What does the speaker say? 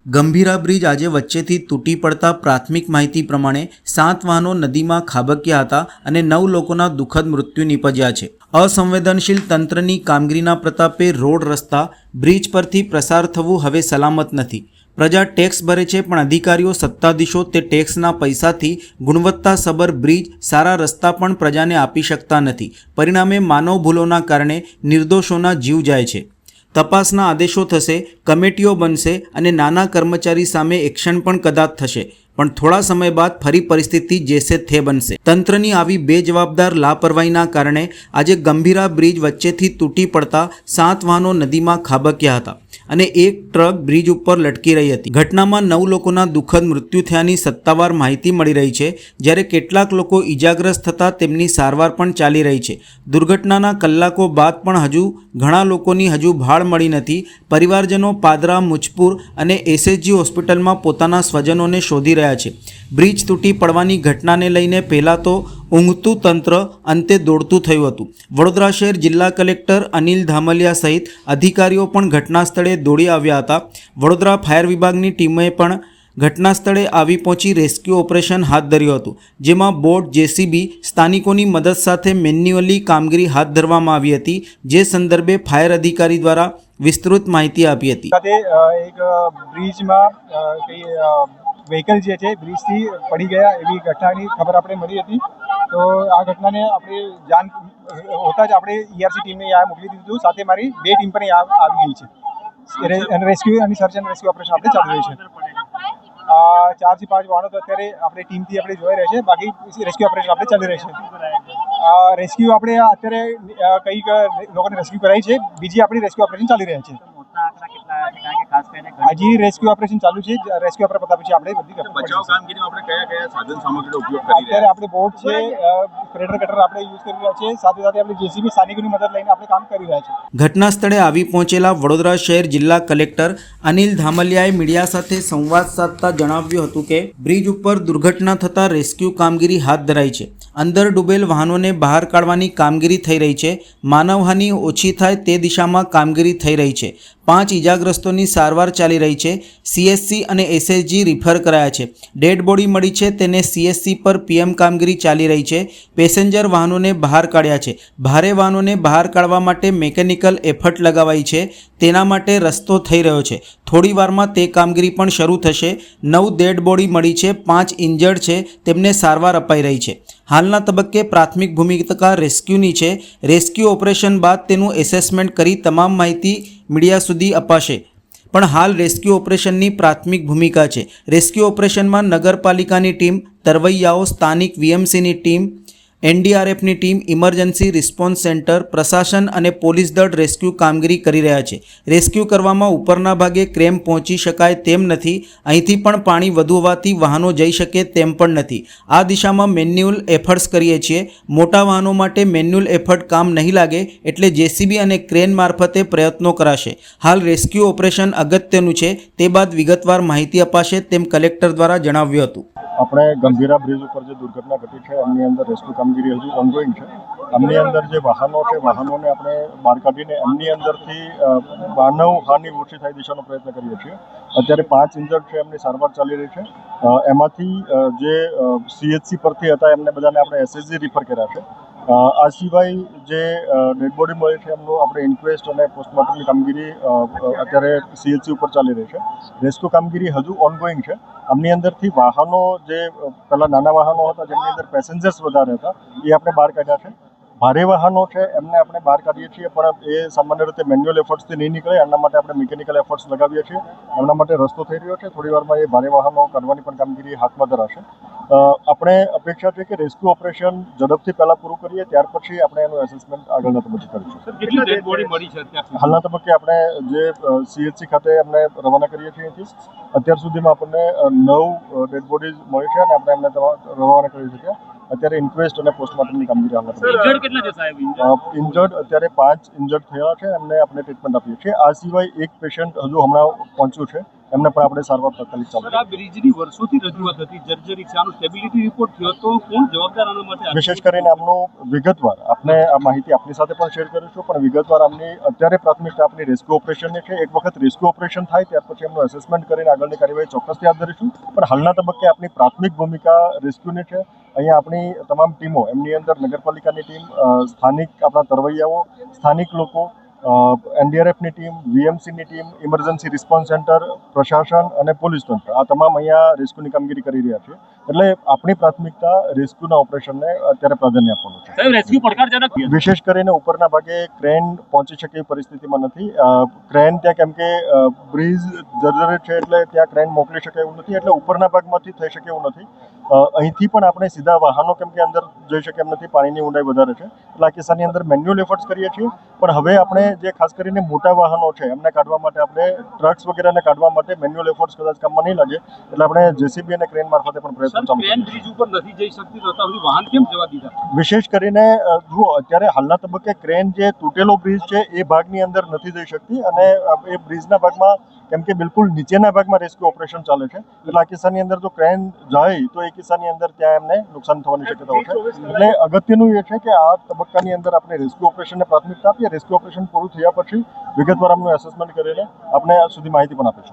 Gambhira bridge આજે વચ્ચેથી તૂટી પડતા પ્રાથમિક માહિતી પ્રમાણે 7 વાહનો નદીમાં ખાબક્યા હતા અને 9 લોકોના દુઃખદ મૃત્યુ નિપજ્યા છે। અસંવેદનશીલ તંત્રની કામગીરીના પ્રતાપે રોડ રસ્તા બ્રિજ પરથી પ્રસાર થવું હવે સલામત નથી। પ્રજા ટેક્સ ભરે છે, પણ અધિકારીઓ સત્તાધીશો તે ટેક્સના પૈસાથી ગુણવત્તાસભર બ્રિજ, સારા રસ્તા પણ પ્રજાને આપી શકતા નથી। પરિણામે માનવ ભૂલોના કારણે નિર્દોષોના જીવ જાય છે। તપાસના આદેશો થશે, કમિટીઓ બનશે અને નાના કર્મચારી સામે એક્શન પણ કદાચ થશે, પણ થોડા સમય બાદ ફરી પરિસ્થિતિ જેસે થે બનશે। તંત્રની આવી બેજવાબદાર લાપરવાહીના કારણે આજે ગંભીરા બ્રિજ વચ્ચેથી તૂટી પડતા 7 વાહનો નદીમાં ખાબક્યા હતા અને એક ટ્રક બ્રિજ ઉપર લટકી રહી હતી। ઘટનામાં 9 લોકોના દુઃખદ મૃત્યુ થયાની સત્તાવાર માહિતી મળી રહી છે, જ્યારે કેટલાક લોકો ઈજાગ્રસ્ત થતાં તેમની સારવાર પણ ચાલી રહી છે। દુર્ઘટનાના કલાકો બાદ પણ હજુ ઘણા લોકોની ભાળ મળી નથી। પરિવારજનો પાદરા, મુજપુર અને એસએસજી હોસ્પિટલમાં પોતાના સ્વજનોને શોધી રહ્યા છે। બ્રિજ તૂટી પડવાની ઘટનાને લઈને પહેલાં તો ઊંઘતું તંત્ર અંતે દોડતું થયું હતું। વડોદરા શહેર જિલ્લા કલેક્ટર અનિલ ધામલિયા સહિત અધિકારીઓ પણ ઘટના સ્થળે દોડી આવ્યા હતા। વડોદરા ફાયર વિભાગની ટીમે પણ ઘટના સ્થળે આવી પહોંચી રેસ્ક્યુ ઓપરેશન હાથ ધર્યું હતું, જેમાં બોટ, જેસીબી, સ્થાનિકોની મદદ સાથે મેન્યુઅલી કામગીરી હાથ ધરવામાં આવી હતી, જે સંદર્ભે ફાયર અધિકારી દ્વારા વિસ્તૃત માહિતી આપી હતી। એક બ્રિજમાં કઈ વ્હીકલ જે છે બ્રિજથી પડી ગયા એવી ઘટનાની ખબર આપણે મળી હતી। તો આ ઘટનાને આપણે જાણ હોતા જ આપણે ઈઆરસી ટીમને અહીંયા મોકલી દીધું। સાથે મારી 2 ટીમ પણ અહીંયા આવી ગઈ છે અને રેસ્ક્યુ અને સર્ચ એન્ડ રેસ્ક્યુ ઓપરેશન આપણે ચાલી રહ્યું છે। 4 થી 5 વાહનો તો અત્યારે આપણે ટીમથી આપણે જોઈ રહ્યા છે, બાકી રેસ્ક્યુ ઓપરેશન આપણે ચાલી રહ્યું છે। રેસ્ક્યુ આપણે અત્યારે કંઈક લોકોને રેસ્ક્યુ કરાઈ છે, બીજી આપણી રેસ્ક્યુ ઓપરેશન ચાલી રહ્યા છે। હજી રેસ્ક્યુ ઓપરેશન ચાલુ છે। રેસ્ક્યુ ઓપરેશન પતા પછી આપણે બધી બચાવ કામગીરીમાં આપણે કયા સાધન સામગ્રીનો ઉપયોગ કરી અત્યારે આપણે બોટ છે, સ્પ્રેડર કટર આપણે યુઝ કરી રહ્યા છે, સાથે સાથે આપણે જેસીબી સ્થાનિકોની મદદ લઈને આપણે કામ કરી રહ્યા છે। ઘટના સ્થળે આવી પહોંચેલા વડોદરા શહેર જિલ્લા કલેક્ટર અનિલ ધામલિયાએ મીડિયા સાથે સંવાદ સાધતા જણાવ્યું હતું કે બ્રિજ ઉપર દુર્ઘટના થતાં રેસ્ક્યુ કામગીરી હાથ ધરાઈ છે। અંદર ડૂબેલ વાહનોને બહાર કાઢવાની કામગીરી થઈ રહી છે। માનવહાનિ ઓછી થાય તે દિશામાં કામગીરી થઈ રહી છે। 5 ઈજાગ્રસ્તોની સારવાર ચાલી રહી છે। સીએસસી અને એસએસજી રિફર કરાયા છે। ડેડ બોડી મળી છે, તેને સીએસસી પર પીએમ કામગીરી ચાલી રહી છે। પેસેન્જર વાહનોને બહાર કાઢ્યા છે। ભારે વાહનોને બહાર કાઢવા માટે મેકેનિકલ એફર્ટ લગાવાઈ છે, તેના માટે રસ્તો થઈ રહ્યો છે। થોડી વારમાં તે કામગીરી પણ શરૂ થશે। 9 ડેડ બોડી મળી છે, 5 ઇન્જર્ડ છે, તેમને સારવાર અપાઈ રહી છે। હાલના તબક્કે પ્રાથમિક ભૂમિકા રેસ્ક્યુની છે। રેસ્ક્યુ ઓપરેશન બાદ તેનું એસેસમેન્ટ કરી તમામ માહિતી મીડિયા સુધી અપાશે, પણ હાલ રેસ્ક્યુ ઓપરેશનની પ્રાથમિક ભૂમિકા છે। રેસ્ક્યુ ઓપરેશનમાં નગરપાલિકાની ટીમ, તરવૈયાઓ, સ્થાનિક વીએમસીની ટીમ, એનડીઆરએફની ટીમ, ઇમરજન્સી રિસ્પોન્સ સેન્ટર, પ્રશાસન અને પોલીસ દળ રેસ્ક્યુ કામગીરી કરી રહ્યા છે। રેસ્ક્યુ કરવામાં ઉપરના ભાગે ક્રેન પહોંચી શકાય તેમ નથી। અહીંથી પણ પાણી વધુ હોવાથી વાહનો જઈ શકે તેમ પણ નથી। આ દિશામાં મેન્યુઅલ એફર્ટ્સ કરીએ છીએ। મોટા વાહનો માટે મેન્યુઅલ એફર્ટ કામ નહીં લાગે, એટલે જેસીબી અને ક્રેન મારફતે પ્રયત્નો કરાશે। હાલ રેસ્ક્યુ ઓપરેશન અગત્યનું છે, તે બાદ વિગતવાર માહિતી અપાશે તેમ કલેક્ટર દ્વારા જણાવ્યું હતું। આપણે ગંભીરા બ્રિજ ઉપર જે દુર્ઘટના ઘટી છે એમની અંદર રેસ્ક્યુ કામગીરી હજુ ઓનગોઈંગ છે। એમની અંદર જે વાહનો છે, વાહનોને આપણે બહાર કાઢીને એમની અંદરથી માનવ હાનિ ઓછી થાય દિશાનો પ્રયત્ન કરીએ છીએ। અત્યારે 5 ઇન્જર્ડ છે, એમની સારવાર ચાલી રહી છે। એમાંથી જે સીએચસી પરથી હતા એમને બધાને આપણે એસએસજી રિફર કર્યા છે। આ સિવાય જે ડેડ બોડી મળી છે એમનું આપણે ઇન્ક્વેસ્ટ અને પોસ્ટમોર્ટમની કામગીરી અત્યારે સીએચસી ઉપર ચાલી રહી છે। રેસ્ક્યુ કામગીરી હજુ ઓનગોઈંગ છે। આમની અંદરથી વાહનો જે પહેલાં નાના વાહનો હતા જેમની અંદર પેસેન્જર્સ વધારે હતા એ આપણે બહાર કાઢ્યા છે। ભારે વાહનો છે એમને આપણે બહાર કાઢીએ છીએ, પણ એ સામાન્ય રીતે મેન્યુઅલ એફર્ટ્સથી નહીં નીકળે, એમના માટે આપણે મિકેનિકલ એફર્ટ્સ લગાવીએ છીએ। એમના માટે રસ્તો થઈ રહ્યો છે। થોડી વારમાં એ ભારે વાહનો કાઢવાની પણ કામગીરી હાથમાં ધરાશે। આપણે અપેક્ષા છે કે રેસ્ક્યુ ઓપરેશન ઝડપથી પહેલાં પૂરું કરીએ, ત્યાર પછી આપણે એનું એસેસમેન્ટ આગળના તબક્કે કરીશું। હાલના તબક્કે આપણે જે સીએચસી ખાતે એમને રવાના કરીએ છીએ અહીંથી। અત્યાર સુધીમાં આપણને 9 ડેડ બોડીઝ મળી છે અને આપણે એમને રવાના કરી શક્યા। અત્યારે ઇન્ક્વેસ્ટ અને પોસ્ટમોર્ટમની કામગીરી હાલમાં ઇન્જર્ડ અત્યારે 5 ઇન્જર્ડ થયા છે, એમને આપણે ટ્રીટમેન્ટ આપીએ છીએ। આ સિવાય એક પેશન્ટ હજુ હમણાં પહોંચ્યું છે, એમને પણ આપણે સારવાર તાત્કાલિક ચાલુ સર, આ બ્રિજની વર્ષોથી રજૂઆત હતી, જર્જરિત છે, આનો સ્ટેબિલિટી રિપોર્ટ થયો તો કોણ જવાબદાર આના માટે? વિશેષ કરીને આમનું વિગતવાર આપણે આ માહિતી આપની સાથે પણ શેર કરીશું, પણ વિગતવાર આમની અત્યારે પ્રાથમિકતા આપની રેસ્ક્યુ ઓપરેશનની છે. એક વખત રેસ્ક્યુ ઓપરેશન થાય ત્યાર પછી એમનું એસેસમેન્ટ કરીને આગળની કાર્યવાહી ચોક્કસથી હાથ ધરીશું, પણ હાલના તબક્કે આપની પ્રાથમિક ભૂમિકા રેસ્ક્યુની છે. અહીંયા આપણી તમામ ટીમો, એમની અંદર નગરપાલિકાની ટીમ, સ્થાનિક આપણા તરવૈયાઓ, સ્થાનિક લોકો, એનડીઆરએફની ટીમ, વીએમસીની ટીમ, ઇમરજન્સી રિસ્પોન્સ સેન્ટર, પ્રશાસન અને પોલીસ તંત્ર, આ તમામ અહીંયા રેસ્ક્યુની કામગીરી કરી રહ્યા છે. એટલે આપણી પ્રાથમિકતા રેસ્ક્યુના ઓપરેશનને અત્યારે પ્રાધાન્ય આપવાનું છે. સાહેબ, રેસ્ક્યુ પડકારજનક વિશેષ કરીને ઉપરના ભાગે ક્રેન પહોંચી શકે એવી પરિસ્થિતિમાં નથી. ક્રેન ત્યાં કેમ કે બ્રિજ જર્જરિત છે એટલે ત્યાં ક્રેન મોકલી શકે એવું નથી, એટલે ઉપરના ભાગમાંથી થઈ શકે એવું નથી. અહીંથી પણ આપણે સીધા વાહનો કેમ કે અંદર જઈ શકે એમ નથી, પાણીની ઊંડાઈ વધારે છે, એટલે આ કિસ્સાની અંદર મેન્યુઅલ એફર્ટ્સ કરીએ છીએ. પણ હવે આપણે જે ખાસ કરીને મોટા વાહનો છે એમને કાઢવા માટે, આપણે ટ્રક્સ વગેરેને કાઢવા માટે મેન્યુઅલ એફર્ટ્સ કદાચ કામમાં નહીં લાગે, એટલે આપણે જેસીબી અને ક્રેન મારફતે પણ પ્રયત્નો ચાલુ ટ્રેન બ્રિજ ઉપર નથી જઈ શકતી તો અત્યાર સુધી વાહન કેમ જવા દીધા? વિશેષ કરીને જુઓ, અત્યારે હાલના તબક્કે ક્રેન જે તૂટેલો બ્રિજ છે એ ભાગની અંદર નથી જઈ શકતી, અને એ બ્રિજના ભાગમાં કેમ કે બિલકુલ નીચેના ભાગમાં રેસ્ક્યુ ઓપરેશન ચાલે છે, એટલે આ કિસ્સાની અંદર જો ક્રેન જાય તો એ કિસ્સાની અંદર ત્યાં એમને નુકસાન થવાની શક્યતાઓ છે. એટલે અગત્યનું એ છે કે આ તબક્કાની અંદર આપણે રેસ્ક્યુ ઓપરેશનને પ્રાથમિકતા આપીએ. રેસ્ક્યુ ઓપરેશન પૂરું થયા પછી વિગતવાર આમનું એસેસમેન્ટ કરીને આપણે સુધી માહિતી પણ આપીશું.